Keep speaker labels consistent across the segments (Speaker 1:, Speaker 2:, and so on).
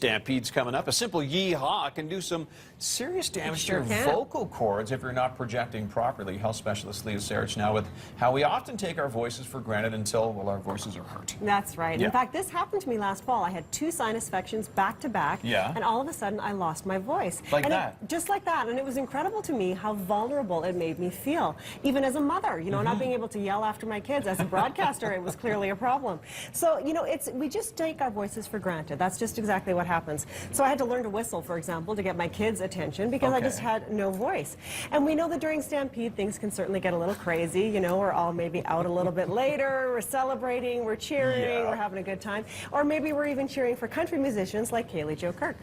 Speaker 1: Stampede's coming up. A simple yee-haw can do some serious damage to your vocal cords if you're not projecting properly. Health specialist Leah Sarich now with how we often take our voices for granted until, well, our voices are hurt.
Speaker 2: That's right.
Speaker 1: Yeah.
Speaker 2: In fact, this happened to me last fall. I had 2 sinus infections back to back, and all of a sudden I lost my voice.
Speaker 1: Like that?
Speaker 2: Just like that. And it was incredible to me how vulnerable it made me feel. Even as a mother, you know, not being able to yell after my kids. As a broadcaster, it was clearly a problem. So, you know, we just take our voices for granted. That's just exactly what happens. So I had to learn to whistle, for example, to get my kids' attention because I just had no voice. And we know that during Stampede, things can certainly get a little crazy. You know, we're all maybe out a little bit later, we're celebrating, we're cheering, we're having a good time. Or maybe we're even cheering for country musicians like Kaylee Jo Kirk.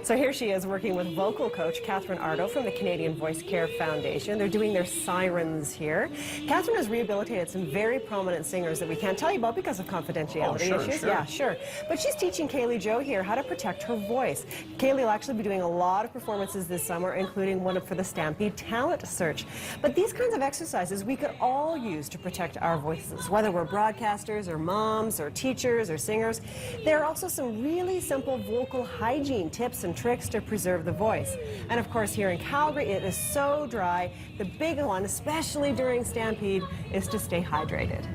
Speaker 2: So here she is working with vocal coach Catherine Ardo from the Canadian Voice Care Foundation. They're doing their sirens here. Catherine has rehabilitated some very prominent singers that we can't tell you about because of confidentiality issues. Yeah, sure. But she's teaching Kaylee Jo here how to protect her voice. Kaylee will actually be doing a lot of performances this summer, including one for the Stampede Talent Search. But these kinds of exercises we could all use to protect our voices, whether we're broadcasters or moms or teachers or singers. There are also some really simple vocal hygiene tips and tricks to preserve the voice. And of course, here in Calgary, it is so dry. The big one, especially during Stampede, is to stay hydrated.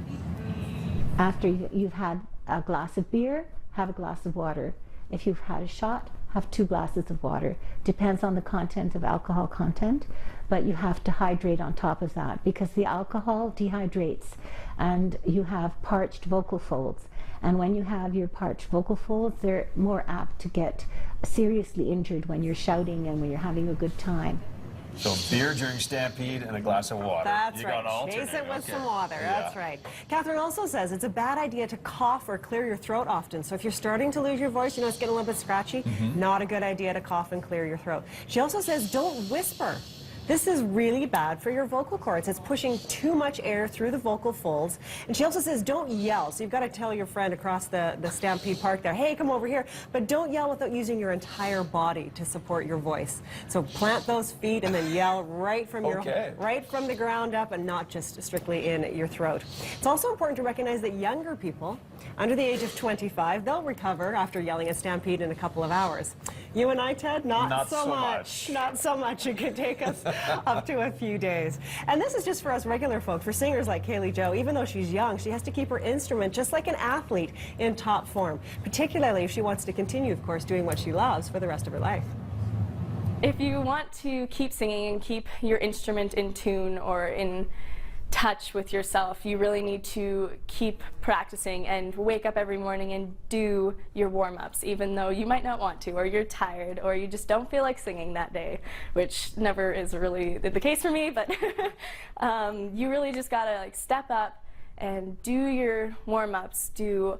Speaker 3: After you've had a glass of beer, have a glass of water. If you've had a shot, have 2 glasses of water. Depends on the content of alcohol content, but you have to hydrate on top of that because the alcohol dehydrates and you have parched vocal folds. And when you have your parched vocal folds, they're more apt to get seriously injured when you're shouting and when you're having a good time.
Speaker 1: So beer during Stampede and a glass of water.
Speaker 2: That's right. Chase it with some water. That's right. Catherine also says it's a bad idea to cough or clear your throat often. So if you're starting to lose your voice, you know, it's getting a little bit scratchy, not a good idea to cough and clear your throat. She also says don't whisper. This is really bad for your vocal cords. It's pushing too much air through the vocal folds. And she also says don't yell. So you've got to tell your friend across the Stampede Park there, hey, come over here. But don't yell without using your entire body to support your voice. So plant those feet and then yell right from right from the ground up and not just strictly in your throat. It's also important to recognize that younger people under the age of 25, they'll recover after yelling at Stampede in a couple of hours. You and I, Ted, not so much. Not so much. It could take us up to a few days. And this is just for us regular folk. For singers like Kaylee Jo, even though she's young, she has to keep her instrument just like an athlete in top form, particularly if she wants to continue, of course, doing what she loves for the rest of her life.
Speaker 4: If you want to keep singing and keep your instrument in tune or in touch with yourself, you really need to keep practicing and wake up every morning and do your warm-ups, even though you might not want to, or you're tired, or you just don't feel like singing that day, which never is really the case for me, but you really just gotta like step up and do your warm-ups, do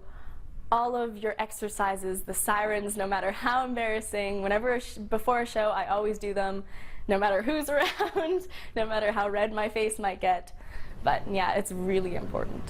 Speaker 4: all of your exercises, the sirens, no matter how embarrassing. Whenever before a show, I always do them, no matter who's around, no matter how red my face might get. But yeah, it's really important.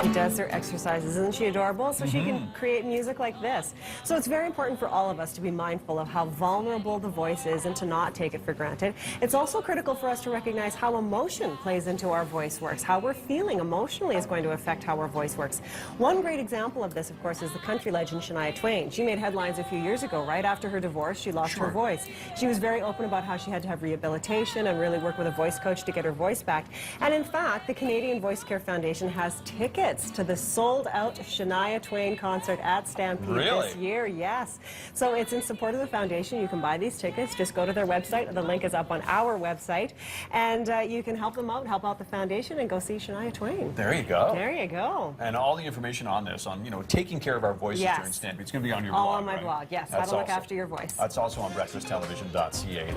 Speaker 2: She does her exercises. Isn't she adorable? So she can create music like this. So it's very important for all of us to be mindful of how vulnerable the voice is and to not take it for granted. It's also critical for us to recognize how emotion plays into our voice works. How we're feeling emotionally is going to affect how our voice works. One great example of this, of course, is the country legend Shania Twain. She made headlines a few years ago. Right after her divorce, she lost her voice. She was very open about how she had to have rehabilitation and really work with a voice coach to get her voice back. And in fact, the Canadian Voice Care Foundation has tickets to the sold-out Shania Twain concert at Stampede this year. Yes. So it's in support of the foundation. You can buy these tickets. Just go to their website. The link is up on our website. And you can help them out, help out the foundation, and go see Shania Twain.
Speaker 1: There you go.
Speaker 2: There you go.
Speaker 1: And all the information on this, on, you know, taking care of our voices during Stampede, it's going to be on your blog.
Speaker 2: All on my blog, yes. Have a look after your voice.
Speaker 1: That's also on breakfasttelevision.ca.